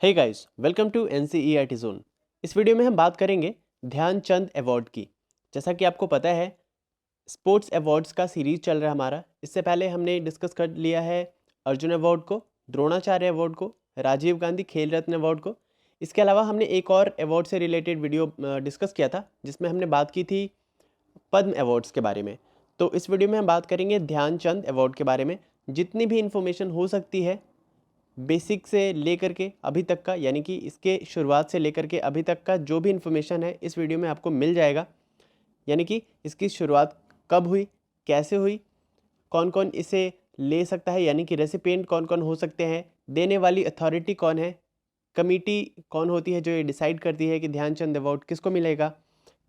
Hey guys, welcome to NCERT zone. इस video में हम बात करेंगे ध्यानचंद अवार्ड की। जैसा कि आपको पता है, स्पोर्ट्स अवार्ड्स का सीरीज चल रहा है हमारा। इससे पहले हमने डिस्कस कर लिया है अर्जुन अवार्ड को, द्रोणाचार्य अवार्ड को, राजीव गांधी खेल रत्न अवार्ड को। इसके अलावा हमने एक और अवार्ड से रिलेटेड वीडियो डिस्कस किया था, जिसमें हमने बात की थी पद्म अवार्ड्स के बारे में। तो इस वीडियो में हम बात करेंगे ध्यानचंद अवार्ड के बारे में। जितनी भी इंफॉर्मेशन हो सकती है बेसिक से लेकर के अभी तक का, यानी कि इसके शुरुआत से लेकर के अभी तक का जो भी इन्फॉर्मेशन है इस वीडियो में आपको मिल जाएगा। यानी कि इसकी शुरुआत कब हुई, कैसे हुई, कौन कौन इसे ले सकता है, यानी कि रेसिपिएंट कौन कौन हो सकते हैं, देने वाली अथॉरिटी कौन है, कमेटी कौन होती है जो ये डिसाइड करती है कि ध्यानचंद अवार्ड किसको मिलेगा,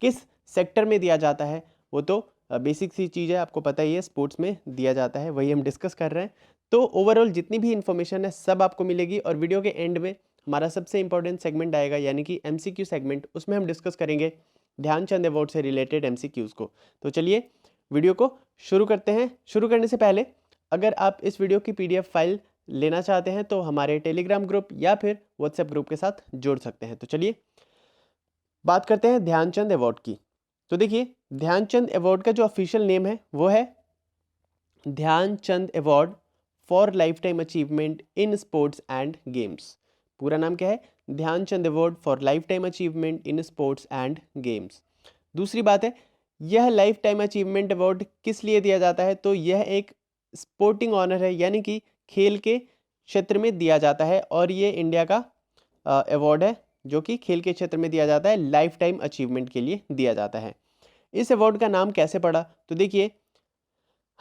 किस सेक्टर में दिया जाता है। वो तो बेसिक सी चीज़ है, आपको पता ही है, स्पोर्ट्स में दिया जाता है, वही हम डिस्कस कर रहे हैं। तो ओवरऑल जितनी भी इन्फॉर्मेशन है सब आपको मिलेगी, और वीडियो के एंड में हमारा सबसे इंपॉर्टेंट सेगमेंट आएगा, यानी कि एमसीक्यू सेगमेंट। उसमें हम डिस्कस करेंगे ध्यानचंद अवार्ड से रिलेटेड एमसीक्यूज़ को। तो चलिए वीडियो को शुरू करते हैं। शुरू करने से पहले अगर आप इस वीडियो की पीडीएफ फाइल लेना चाहते हैं तो हमारे टेलीग्राम ग्रुप या फिर व्हाट्सएप ग्रुप के साथ जोड़ सकते हैं। तो चलिए बात करते हैं ध्यानचंद अवार्ड की। तो देखिए, ध्यानचंद अवार्ड का जो ऑफिशियल नेम है वो है Dhyanchand award for life time achievement in sports and games. पूरा नाम क्या है? Dhyanchand award for life time achievement in sports and games. दूसरी बात है, यह लाइफ टाइम अचीवमेंट अवार्ड किस लिए दिया जाता है? तो यह एक स्पोर्टिंग ऑनर है, यानी कि खेल के क्षेत्र में दिया जाता है, और ये इंडिया का अवार्ड है जो कि खेल के क्षेत्र में दिया जाता है, लाइफ टाइम अचीवमेंट के लिए दिया जाता है। इस अवार्ड का नाम कैसे पड़ा? तो देखिए,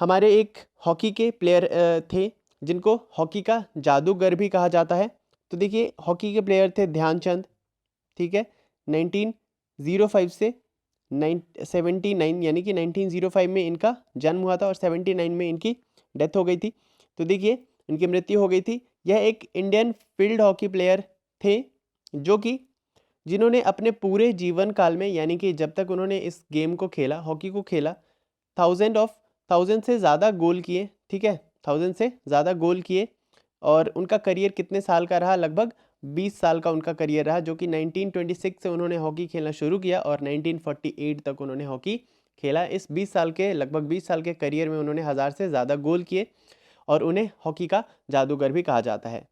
हमारे एक हॉकी के प्लेयर थे जिनको हॉकी का जादूगर भी कहा जाता है। तो देखिए, हॉकी के प्लेयर थे ध्यानचंद, ठीक है। 1905 से 79, यानी कि 1905 में इनका जन्म हुआ था और 79 में इनकी डेथ हो गई थी। तो देखिए, इनकी मृत्यु हो गई थी। यह एक इंडियन फील्ड हॉकी प्लेयर थे जो कि जिन्होंने अपने पूरे जीवन काल में, यानी कि जब तक उन्होंने इस गेम को खेला, हॉकी को खेला, थाउजेंड से ज़्यादा गोल किए, ठीक है, 1000 से ज़्यादा गोल किए। और उनका करियर कितने साल का रहा? लगभग 20 साल का उनका करियर रहा, जो कि 1926 से उन्होंने हॉकी खेलना शुरू किया और 1948 तक उन्होंने हॉकी खेला। इस 20 साल के, लगभग 20 साल के करियर में उन्होंने 1000 से ज़्यादा गोल किए, और उन्हें हॉकी का जादूगर भी कहा जाता है।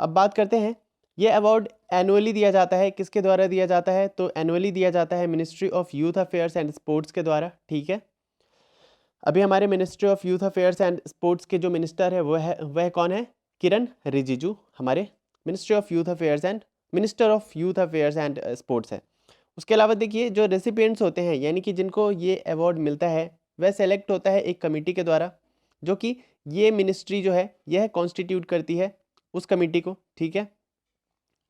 अब बात करते हैं, ये अवार्ड एनुअली दिया जाता है। किसके द्वारा दिया जाता है? तो एनुअली दिया जाता है ministry of youth affairs and sports के द्वारा, ठीक है। अभी हमारे ministry of youth affairs and sports के जो मिनिस्टर है वह कौन है? किरण रिजिजू हमारे ministry of youth affairs and minister of youth affairs and sports है। उसके अलावा देखिए, जो रेसिपिएंट्स होते हैं, यानी कि जिनको ये अवार्ड मिलता है, वह सेलेक्ट होता है एक कमेटी के द्वारा, जो कि ये मिनिस्ट्री जो है यह कॉन्स्टिट्यूट करती है उस कमेटी को, ठीक है।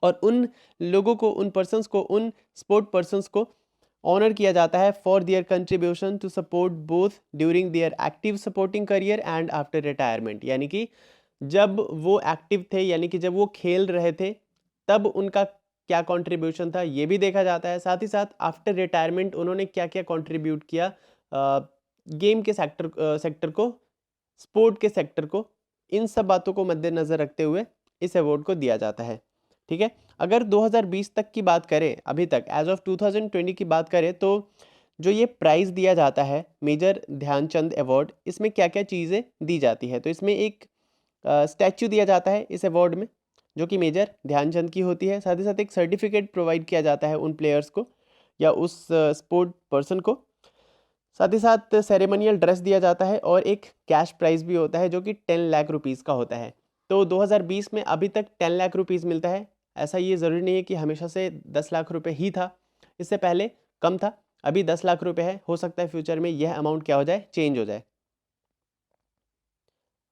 और उन लोगों को, उन पर्सन्स को, उन स्पोर्ट पर्सन्स को ऑनर किया जाता है for their contribution to support both during their active supporting career and after retirement. यानी कि जब वो एक्टिव थे, यानी कि जब वो खेल रहे थे, तब उनका क्या कंट्रीब्यूशन था ये भी देखा जाता है। साथ ही साथ आफ्टर रिटायरमेंट उन्होंने क्या क्या कंट्रीब्यूट किया गेम के सेक्टर को, स्पोर्ट के सेक्टर को, इन सब बातों को मद्देनज़र रखते हुए इस अवार्ड को दिया जाता है, ठीक है। अगर 2020 तक की बात करें, अभी तक एज ऑफ 2020 की बात करें, तो जो ये प्राइज़ दिया जाता है मेजर ध्यानचंद अवार्ड, इसमें क्या क्या चीज़ें दी जाती है? तो इसमें एक स्टैच्यू दिया जाता है इस अवार्ड में, जो कि मेजर ध्यानचंद की होती है। साथ ही साथ एक सर्टिफिकेट प्रोवाइड किया जाता है उन प्लेयर्स को या उस स्पोर्ट पर्सन को। साथ ही साथ सेरेमनियल ड्रेस दिया जाता है, और एक कैश प्राइज़ भी होता है जो कि 10 लाख रुपीज़ का होता है। तो 2020 में अभी तक 10 लाख रुपीज़ मिलता है। ऐसा ये ज़रूरी नहीं है कि हमेशा से 10 लाख रुपए ही था, इससे पहले कम था, अभी 10 लाख रुपए है। हो सकता है फ्यूचर में यह अमाउंट क्या हो जाए, चेंज हो जाए।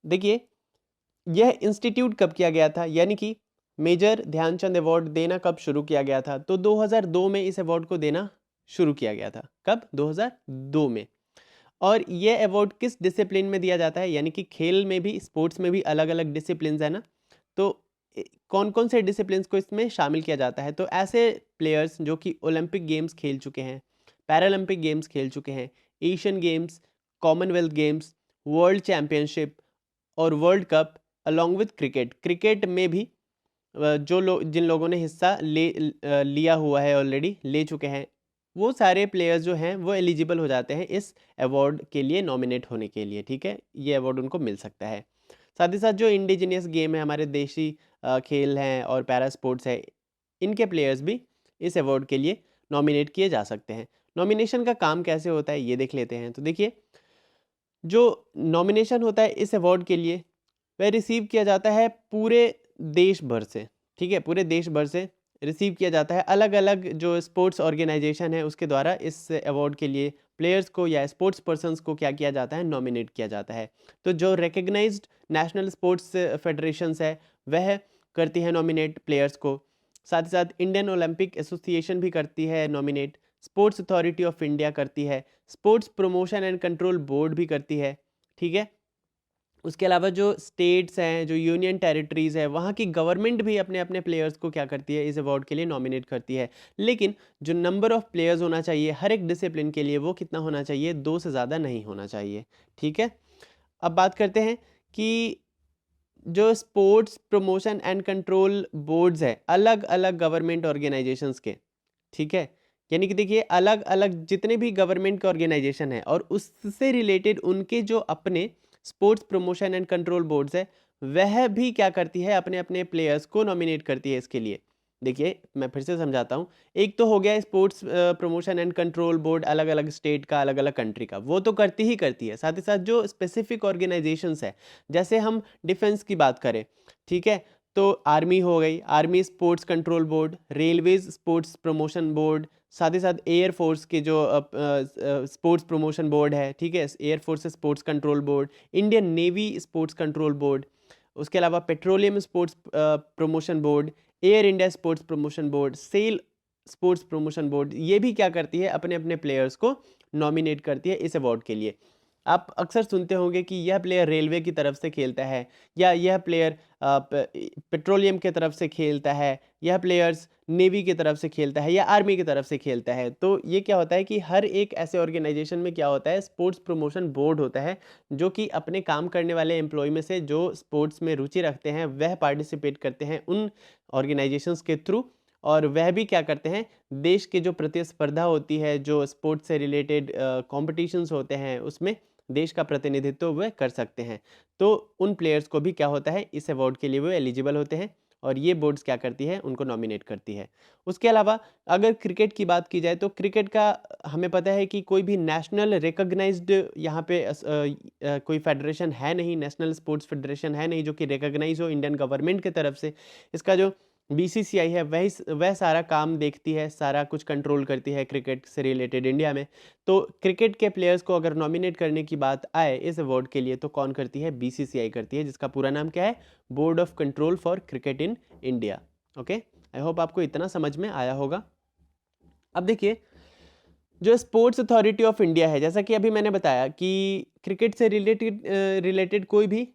देखिए, यह इंस्टीट्यूट कब किया गया था, यानी कि मेजर ध्यानचंद अवार्ड देना कब शुरू किया गया था? तो 2002 में इस अवार्ड को देना शुरू किया गया था। कब? 2002 में। और ये अवार्ड किस डिसिप्लिन में दिया जाता है? यानी कि खेल में भी, स्पोर्ट्स में भी अलग अलग डिसिप्लिन्स है ना, तो कौन कौन से डिसिप्लिन्स को इसमें शामिल किया जाता है? तो ऐसे प्लेयर्स जो कि ओलंपिक गेम्स खेल चुके हैं, पैरालंपिक गेम्स खेल चुके हैं, Asian games, commonwealth games, world championship और world cup, along with cricket. Cricket में भी जिन लोगों ने हिस्सा लिया हुआ है, ऑलरेडी ले चुके हैं, वो सारे प्लेयर्स जो हैं वो एलिजिबल हो जाते हैं इस अवार्ड के लिए नॉमिनेट होने के लिए। ठीक है, ये अवार्ड उनको मिल सकता है। साथ ही साथ जो इंडिजिनियस गेम है, हमारे देशी खेल हैं और पैरा स्पोर्ट्स है, इनके प्लेयर्स भी इस अवार्ड के लिए नॉमिनेट किए जा सकते हैं। नॉमिनेशन का काम कैसे होता है ये देख लेते हैं। तो देखिए, जो नॉमिनेशन होता है इस अवार्ड के लिए, वह रिसीव किया जाता है पूरे देश भर से। ठीक है, पूरे देश भर से रिसीव किया जाता है। अलग अलग जो स्पोर्ट्स ऑर्गेनाइजेशन है उसके द्वारा इस अवार्ड के लिए प्लेयर्स को या स्पोर्ट्स पर्सन्स को क्या किया जाता है, नॉमिनेट किया जाता है। तो जो रिकग्नाइज्ड नेशनल स्पोर्ट्स फेडरेशंस है वह करती है नॉमिनेट प्लेयर्स को। साथ ही साथ इंडियन ओलंपिक एसोसिएशन भी करती है nominate, sports authority of India करती है, sports promotion and control board भी करती है। ठीक है, उसके अलावा जो स्टेट्स हैं, जो यूनियन टेरिटरीज़ है, वहाँ की गवर्नमेंट भी अपने अपने प्लेयर्स को क्या करती है, इस अवार्ड के लिए नॉमिनेट करती है। लेकिन जो नंबर ऑफ़ प्लेयर्स होना चाहिए हर एक डिसिप्लिन के लिए, वो कितना होना चाहिए, 2 से ज़्यादा नहीं होना चाहिए। ठीक है, अब बात करते हैं कि जो sports promotion and control boards है अलग अलग गवर्नमेंट ऑर्गेनाइजेशंस के। ठीक है, यानी कि देखिए, अलग अलग जितने भी गवर्नमेंट के ऑर्गेनाइजेशन है और उससे रिलेटेड उनके जो अपने sports promotion and control boards है, वह भी क्या करती है, अपने अपने प्लेयर्स को नॉमिनेट करती है इसके लिए। देखिए, मैं फिर से समझाता हूँ। एक तो हो गया sports promotion and control board, अलग अलग स्टेट का, अलग अलग कंट्री का, वो तो करती ही करती है। साथ ही साथ जो स्पेसिफिक ऑर्गेनाइजेशंस है, जैसे हम डिफेंस की बात करें, ठीक है, तो आर्मी हो गई, army sports control board, railways sports promotion board, साथ ही साथ एयर फोर्स के जो स्पोर्ट्स प्रमोशन बोर्ड है, ठीक है, air force sports control board, Indian navy sports control board, उसके अलावा petroleum sports promotion board, Air India sports promotion board, SAIL sports promotion board, ये भी क्या करती है, अपने अपने प्लेयर्स को नॉमिनेट करती है इस अवार्ड के लिए। आप अक्सर सुनते होंगे कि यह प्लेयर रेलवे की तरफ से खेलता है, या यह प्लेयर पेट्रोलियम की तरफ से खेलता है, यह प्लेयर्स नेवी की तरफ से खेलता है, या आर्मी की तरफ से खेलता है। तो ये क्या होता है कि हर एक ऐसे ऑर्गेनाइजेशन में क्या होता है, स्पोर्ट्स प्रमोशन बोर्ड होता है, जो कि अपने काम करने वाले एम्प्लॉय में से जो स्पोर्ट्स में रुचि रखते हैं वह पार्टिसिपेट करते हैं उन ऑर्गेनाइजेशंस के थ्रू, और वह भी क्या करते हैं, देश के जो प्रतिस्पर्धा होती है, जो स्पोर्ट्स से रिलेटेड कॉम्पिटिशन्स होते हैं, उसमें देश का प्रतिनिधित्व वह कर सकते हैं। तो उन प्लेयर्स को भी क्या होता है, इस अवार्ड के लिए वो एलिजिबल होते हैं, और ये बोर्ड्स क्या करती है, उनको नॉमिनेट करती है। उसके अलावा अगर क्रिकेट की बात की जाए, तो क्रिकेट का हमें पता है कि कोई भी नेशनल रिकॉग्नाइज्ड यहाँ पे कोई फेडरेशन है नहीं, नेशनल स्पोर्ट्स फेडरेशन है नहीं जो कि रिकॉग्नाइज हो इंडियन गवर्नमेंट की तरफ से। इसका जो बीसीसीआई है वह सारा काम देखती है, सारा कुछ कंट्रोल करती है क्रिकेट से रिलेटेड इंडिया में। तो क्रिकेट के प्लेयर्स को अगर नॉमिनेट करने की बात आए इस अवार्ड के लिए, तो कौन करती है, बीसीसीआई करती है, जिसका पूरा नाम क्या है, board of control for cricket in India. Okay, I hope आपको इतना समझ में आया होगा। अब देखिए, जो स्पोर्ट्स अथॉरिटी ऑफ इंडिया है, जैसा कि अभी मैंने बताया कि क्रिकेट से रिलेटेड कोई भी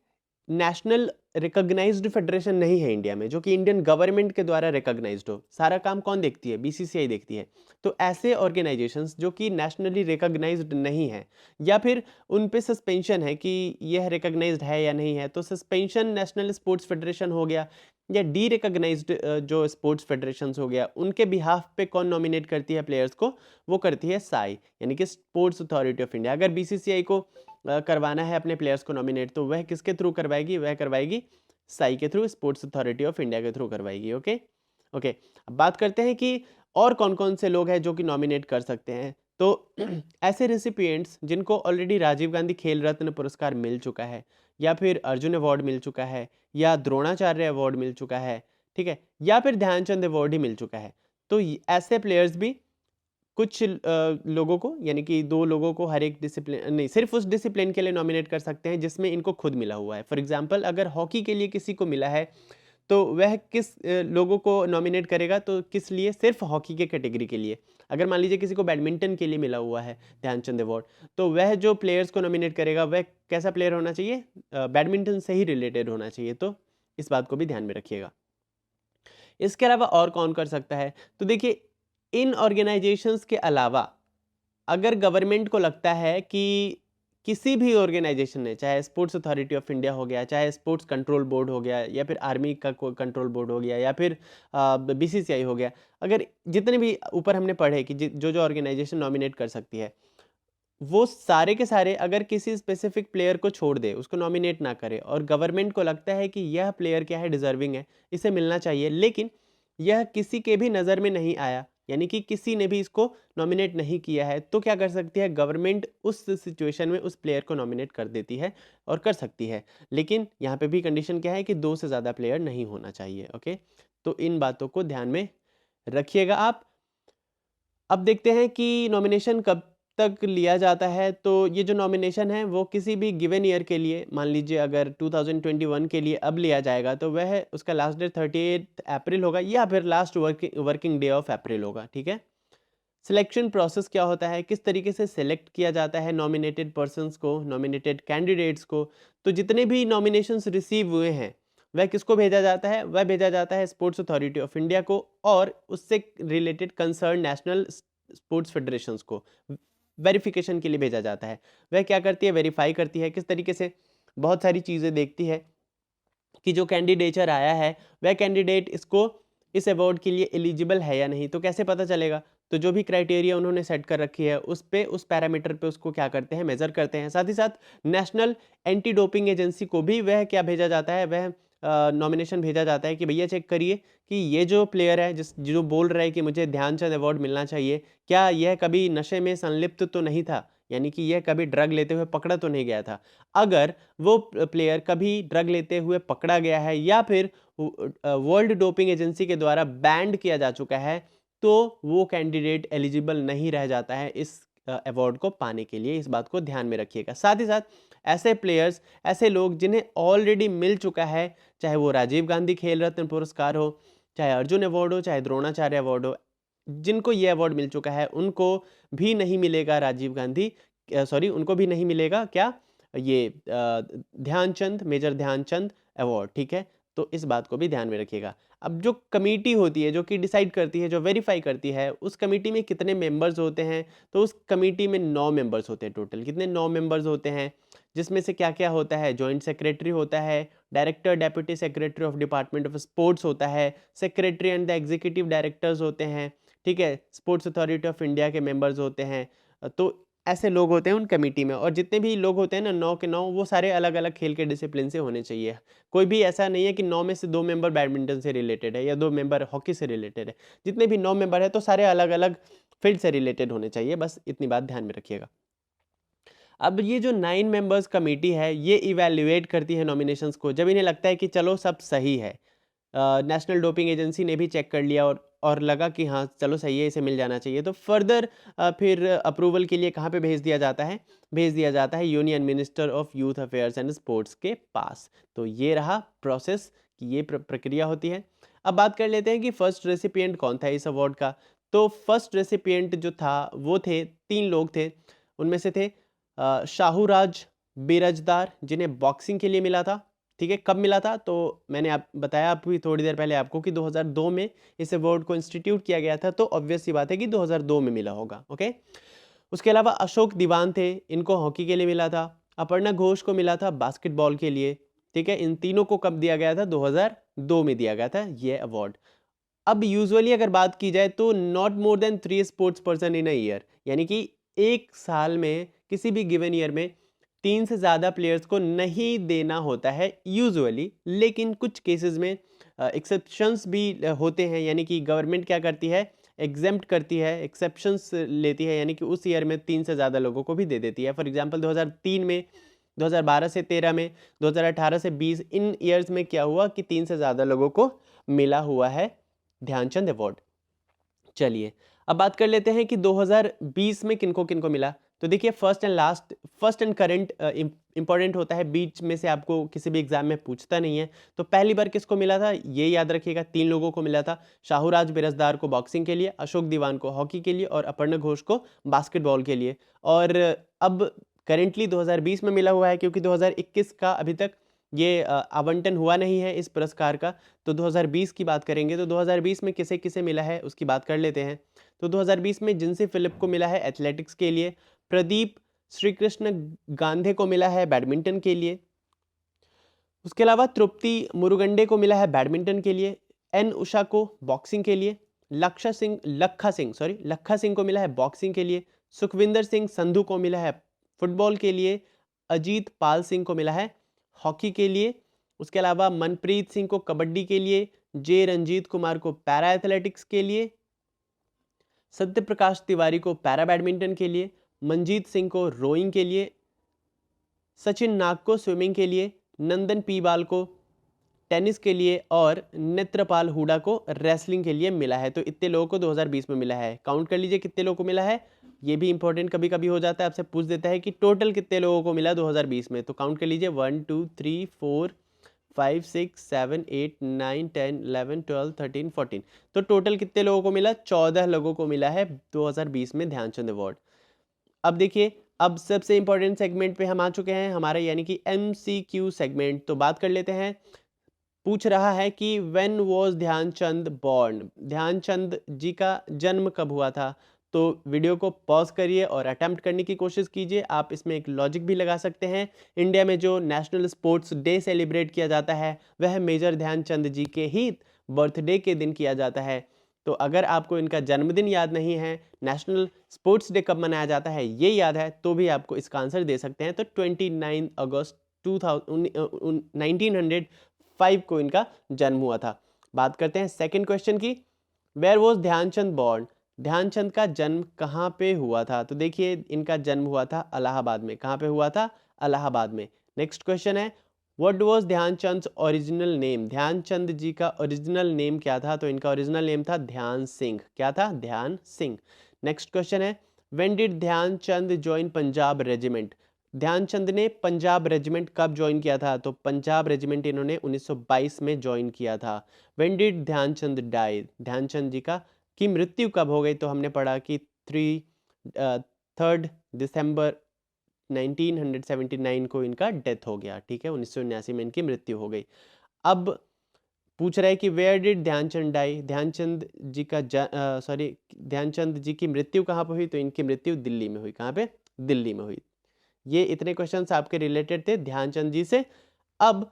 नेशनल रिकॉग्नाइज्ड फेडरेशन नहीं है इंडिया में, जो कि इंडियन गवर्नमेंट के द्वारा रिकॉग्नाइज्ड हो। सारा काम कौन देखती है, बीसीसीआई देखती है। तो ऐसे ऑर्गेनाइजेशंस जो कि नेशनली रिकॉग्नाइज्ड नहीं है, या फिर उन पे सस्पेंशन है कि यह रिकॉग्नाइज्ड है या नहीं है, तो सस्पेंशन नेशनल स्पोर्ट्स फेडरेशन हो गया, या डी रिकॉग्नाइज्ड जो स्पोर्ट्स फेडरेशंस हो गया, उनके बिहाफ पे कौन नॉमिनेट करती है प्लेयर्स को, वो करती है साई, यानी कि स्पोर्ट्स अथॉरिटी ऑफ इंडिया। अगर बीसीसीआई को करवाना है अपने प्लेयर्स को नॉमिनेट, तो वह किसके थ्रू करवाएगी, वह करवाएगी साई के through, sports authority of India के थ्रू करवाएगी। ओके ओके, अब बात करते हैं कि और कौन कौन से लोग हैं जो कि नॉमिनेट कर सकते हैं। तो ऐसे रेसिपिएंट्स जिनको ऑलरेडी राजीव गांधी खेल रत्न पुरस्कार मिल चुका है, या फिर अर्जुन अवार्ड मिल चुका है, या द्रोणाचार्य अवार्ड मिल चुका है, ठीक है, या फिर ध्यानचंद अवार्ड ही मिल चुका है, तो ऐसे प्लेयर्स भी कुछ लोगों को, यानी कि 2 लोगों को हर एक डिसिप्लिन नहीं, सिर्फ उस डिसिप्लिन के लिए नॉमिनेट कर सकते हैं जिसमें इनको खुद मिला हुआ है। फॉर एग्जांपल, अगर हॉकी के लिए किसी को मिला है, तो वह किस लोगों को नॉमिनेट करेगा, तो किस लिए, सिर्फ हॉकी के कैटेगरी के लिए। अगर मान लीजिए किसी को बैडमिंटन के लिए मिला हुआ है ध्यानचंद अवार्ड, तो वह जो प्लेयर्स को नॉमिनेट करेगा वह कैसा प्लेयर होना चाहिए, बैडमिंटन से ही रिलेटेड होना चाहिए। तो इस बात को भी ध्यान में रखिएगा। इसके अलावा और कौन कर सकता है, तो देखिए, इन ऑर्गेनाइजेशंस के अलावा अगर गवर्नमेंट को लगता है कि किसी भी ऑर्गेनाइजेशन ने, चाहे स्पोर्ट्स अथॉरिटी ऑफ इंडिया हो गया, चाहे स्पोर्ट्स कंट्रोल बोर्ड हो गया, या फिर आर्मी का कोई कंट्रोल बोर्ड हो गया, या फिर बीसीसीआई हो गया, अगर जितने भी ऊपर हमने पढ़े कि जो जो ऑर्गेनाइजेशन नॉमिनेट कर सकती है, वो सारे के सारे अगर किसी स्पेसिफिक प्लेयर को छोड़ दे, उसको नॉमिनेट ना करे, और गवर्नमेंट को लगता है कि यह प्लेयर क्या है, डिजर्विंग है, इसे मिलना चाहिए, लेकिन यह किसी के भी नज़र में नहीं आया, यानी कि किसी ने भी इसको नॉमिनेट नहीं किया है, तो क्या कर सकती है गवर्नमेंट, उस सिचुएशन में उस प्लेयर को नॉमिनेट कर देती है और कर सकती है। लेकिन यहाँ पे भी कंडीशन क्या है कि 2 से ज़्यादा प्लेयर नहीं होना चाहिए। ओके, तो इन बातों को ध्यान में रखिएगा आप। अब देखते हैं कि नॉमिनेशन कब तक लिया जाता है। तो ये जो नॉमिनेशन है वो किसी भी गिवन ईयर के लिए, मान लीजिए अगर 2021 के लिए अब लिया जाएगा, तो वह उसका लास्ट डेट 30 अप्रैल होगा, या फिर last working day of April होगा। ठीक है, सिलेक्शन प्रोसेस क्या होता है, किस तरीके से सिलेक्ट किया जाता है नॉमिनेटेड पर्सन्स को, नॉमिनेटेड कैंडिडेट्स को। तो जितने भी नॉमिनेशंस रिसीव हुए हैं वह किसको भेजा जाता है, वह भेजा जाता है स्पोर्ट्स अथॉरिटी ऑफ इंडिया को, और उससे related concern national sports federations को वेरिफिकेशन के लिए भेजा जाता है। वह क्या करती है, वेरीफाई करती है, किस तरीके से, बहुत सारी चीज़ें देखती है कि जो कैंडिडेचर आया है वह कैंडिडेट इस अवार्ड के लिए एलिजिबल है या नहीं। तो कैसे पता चलेगा, तो जो भी क्राइटेरिया उन्होंने सेट कर रखी है उस पैरामीटर पे उसको क्या करते हैं, मेजर करते हैं। साथ ही साथ नेशनल एंटी डोपिंग एजेंसी को भी वह क्या भेजा जाता है, वह नॉमिनेशन भेजा जाता है कि भैया चेक करिए कि ये जो प्लेयर है जो बोल रहा है कि मुझे ध्यानचंद अवार्ड मिलना चाहिए, क्या यह कभी नशे में संलिप्त तो नहीं था, यानी कि यह कभी ड्रग लेते हुए पकड़ा तो नहीं गया था। अगर वो प्लेयर कभी ड्रग लेते हुए पकड़ा गया है या फिर वर्ल्ड डोपिंग एजेंसी के द्वारा बैंड किया जा चुका है, तो वो कैंडिडेट एलिजिबल नहीं रह जाता है इस अवार्ड को पाने के लिए। इस बात को ध्यान में रखिएगा। साथ ही साथ ऐसे प्लेयर्स, ऐसे लोग जिन्हें ऑलरेडी मिल चुका है, चाहे वो राजीव गांधी खेल रत्न पुरस्कार हो, चाहे अर्जुन अवार्ड हो, चाहे द्रोणाचार्य अवार्ड हो, जिनको ये अवार्ड मिल चुका है उनको भी नहीं मिलेगा राजीव गांधी, सॉरी, उनको भी नहीं मिलेगा क्या, ये ध्यानचंद, मेजर ध्यानचंद अवार्ड। ठीक है, तो इस बात को भी ध्यान में रखिएगा। अब जो कमेटी होती है जो कि डिसाइड करती है, जो वेरीफाई करती है, उस कमेटी में कितने मेंबर्स होते हैं, तो उस कमेटी में 9 मेंबर्स होते हैं टोटल। कितने, 9 मेंबर्स होते हैं, जिसमें से क्या क्या होता है, जॉइंट सेक्रेटरी होता है, director deputy secretary of department of sports होता है, secretary and the executive directors होते हैं, ठीक है, स्पोर्ट्स अथॉरिटी ऑफ इंडिया के मेंबर्स होते हैं। तो ऐसे लोग होते हैं उन कमेटी में, और जितने भी लोग होते हैं ना, 9 के 9, वो सारे अलग अलग खेल के डिसिप्लिन से होने चाहिए। कोई भी ऐसा नहीं है कि 9 में से 2 मेंबर बैडमिंटन से रिलेटेड है या 2 मेंबर हॉकी से रिलेटेड है। जितने भी 9 मेंबर है तो सारे अलग अलग फील्ड से रिलेटेड होने चाहिए, बस इतनी बात ध्यान में रखिएगा। अब ये जो 9 मेंबर्स कमेटी है ये इवैल्यूएट करती है नॉमिनेशंस को, जब इन्हें लगता है कि चलो सब सही है, नेशनल डोपिंग एजेंसी ने भी चेक कर लिया और लगा कि हाँ चलो सही है, इसे मिल जाना चाहिए, तो फर्दर फिर अप्रूवल के लिए कहाँ पे भेज दिया जाता है, भेज दिया जाता है union minister of youth affairs and sports के पास। तो ये रहा प्रोसेस कि ये प्रक्रिया होती है। अब बात कर लेते हैं कि फर्स्ट रेसिपिएंट कौन था इस अवार्ड का। तो फर्स्ट रेसिपिएंट जो था वो थे, 3 लोग थे, उनमें से थे शाहूराज बिरजदार, जिन्हें बॉक्सिंग के लिए मिला था। ठीक है, कब मिला था, तो मैंने आप बताया अभी थोड़ी देर पहले आपको कि 2002 में इस अवार्ड को इंस्टीट्यूट किया गया था, तो ऑब्वियस सी बात है कि 2002 में मिला होगा। ओके, उसके अलावा अशोक दीवान थे, इनको हॉकी के लिए मिला था। अपर्णा घोष को मिला था बास्केटबॉल के लिए। ठीक है, इन तीनों को कब दिया गया था, 2002 में दिया गया था ये अवार्ड। अब यूजुअली अगर बात की जाए तो not more than 3 sports person in a year, यानी कि एक साल में किसी भी गिवन ईयर में 3 से ज़्यादा प्लेयर्स को नहीं देना होता है यूजुअली। लेकिन कुछ केसेस में एक्सेप्शंस भी होते हैं, यानी कि गवर्नमेंट क्या करती है, एग्जेम्प्ट करती है, एक्सेप्शंस लेती है, यानी कि उस ईयर में 3 से ज़्यादा लोगों को भी दे देती है। फॉर एग्जांपल 2003 में, 2012 से 13 में, 2018 से 20, इन ईयर्स में क्या हुआ कि 3 से ज़्यादा लोगों को मिला हुआ है ध्यानचंद अवार्ड। चलिए अब बात कर लेते हैं कि 2020 में किनको किनको मिला। तो देखिए फर्स्ट एंड करंट इंपॉर्टेंट होता है, बीच में से आपको किसी भी एग्जाम में पूछता नहीं है। तो पहली बार किसको मिला था ये याद रखिएगा, 3 लोगों को मिला था, शाहूराज बिरजदार को बॉक्सिंग के लिए, अशोक दीवान को हॉकी के लिए और अपर्णा घोष को बास्केटबॉल के लिए। और अब करेंटली 2020 में मिला हुआ है, क्योंकि 2021 का अभी तक ये आवंटन हुआ नहीं है इस पुरस्कार का। तो 2020 की बात करेंगे तो 2020 में किसे किसे मिला है उसकी बात कर लेते हैं। तो 2020 में जिनसी फिलिप को मिला है एथलेटिक्स के लिए, प्रदीप श्री कृष्ण गांधी को मिला है बैडमिंटन के लिए। उसके अलावा तृप्ति मुरुगंडे को मिला है बैडमिंटन के लिए। एन उषा को बॉक्सिंग के लिए। लक्खा सिंह को मिला है बॉक्सिंग के लिए। सुखविंदर सिंह संधू को मिला है फुटबॉल के लिए। अजीत पाल सिंह को मिला है हॉकी के लिए। उसके अलावा मनप्रीत सिंह को कबड्डी के लिए। जे रंजीत कुमार को पैरा एथलेटिक्स के लिए। सत्य प्रकाश तिवारी को पैरा बैडमिंटन के लिए। मंजीत सिंह को रोइंग के लिए। सचिन नाग को स्विमिंग के लिए। नंदन पीबाल को टेनिस के लिए और नेत्रपाल हुडा को रेसलिंग के लिए मिला है। तो इतने लोगों को 2020 में मिला है। काउंट कर लीजिए कितने लोगों को मिला है। ये भी इंपॉर्टेंट कभी कभी हो जाता है, आपसे पूछ देता है कि टोटल कितने लोगों को मिला 2020 में। तो काउंट कर लीजिए 1 2 3 4 5 6 7 8 9 10 11 12 13 14। तो टोटल कितने लोगों को मिला? 14 लोगों को मिला है 2020 में ध्यानचंद अवार्ड। अब देखिए, अब सबसे इंपॉर्टेंट सेगमेंट पे हम आ चुके हैं हमारे, यानी कि MCQ सेगमेंट। तो बात कर लेते हैं। पूछ रहा है कि when was Dhyanchand born, Dhyanchand ji का जन्म कब हुआ था। तो वीडियो को पॉज करिए और अटेम्प्ट करने की कोशिश कीजिए। आप इसमें एक लॉजिक भी लगा सकते हैं। इंडिया में जो नेशनल स्पोर्ट्स डे सेलिब्रेट किया जाता है वह मेजर ध्यानचंद जी के ही बर्थडे के दिन किया जाता है। तो अगर आपको इनका जन्मदिन याद नहीं है, नेशनल स्पोर्ट्स डे कब मनाया जाता है ये याद है, तो भी आपको इसका आंसर दे सकते हैं। तो 29 अगस्त 1905 को इनका जन्म हुआ था। बात करते हैं सेकंड क्वेश्चन की। Where was Dhyanchand born, Dhyanchand का जन्म कहाँ पे हुआ था। तो देखिए, इनका जन्म हुआ था इलाहाबाद में। कहाँ पे हुआ था? इलाहाबाद में। नेक्स्ट क्वेश्चन है, what was Dhyanchand original name, Dhyanchand ji का ओरिजिनल नेम क्या था। तो इनका ओरिजिनल नेम था ध्यान सिंह। क्या था? ध्यान सिंह। नेक्स्ट क्वेश्चन है, when did Dhyanchand join Punjab regiment, Dhyanchand ने पंजाब रेजिमेंट कब ज्वाइन किया था। तो पंजाब रेजिमेंट इन्होंने 1922 में ज्वाइन किया था। When did Dhyanchand die, Dhyanchand ji की मृत्यु कब हो गई। तो हमने पढ़ा कि 3 दिसंबर 1979 को इनका डेथ हो गया। ठीक है, 1979 में इनकी मृत्यु हो गई। अब पूछ रहा है कि where did Dhyanchand die, Dhyanchand ji का ध्यानचंद जी की मृत्यु कहाँ पे हुई। तो इनकी मृत्यु दिल्ली में हुई। कहाँ पे? दिल्ली में हुई। ये इतने क्वेश्चंस आपके रिलेटेड थे ध्यानचंद जी से। अब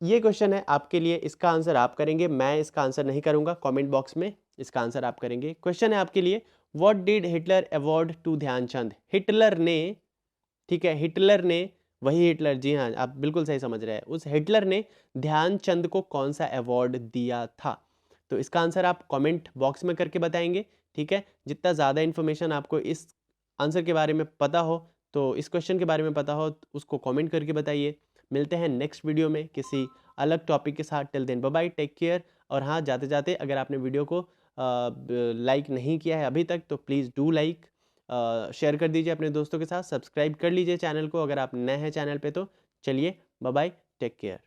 ये क्वेश्चन है आपके लिए, इसका आंसर आप करेंगे, मैं इसका आंसर नहीं करूंगा। कमेंट बॉक्स में इसका आंसर आप करेंगे। क्वेश्चन है आपके लिए, what did Hitler award to Dhyanchand, Hitler ने, ठीक है, हिटलर ने, वही हिटलर, जी हाँ, आप बिल्कुल सही समझ रहे हैं, उस हिटलर ने ध्यानचंद को कौन सा अवार्ड दिया था। तो इसका आंसर आप कमेंट बॉक्स में करके बताएंगे। ठीक है, जितना ज़्यादा इन्फॉर्मेशन आपको इस आंसर के बारे में पता हो, तो इस क्वेश्चन के बारे में पता हो, तो उसको कमेंट करके बताइए। मिलते हैं नेक्स्ट वीडियो में किसी अलग टॉपिक के साथ। Till then bye bye, take care. और हाँ, जाते जाते अगर आपने वीडियो को लाइक नहीं किया है अभी तक, तो प्लीज़ डू लाइक, शेयर कर दीजिए अपने दोस्तों के साथ, सब्सक्राइब कर लीजिए चैनल को अगर आप नए हैं चैनल पे। तो चलिए, बाय बाय, टेक केयर।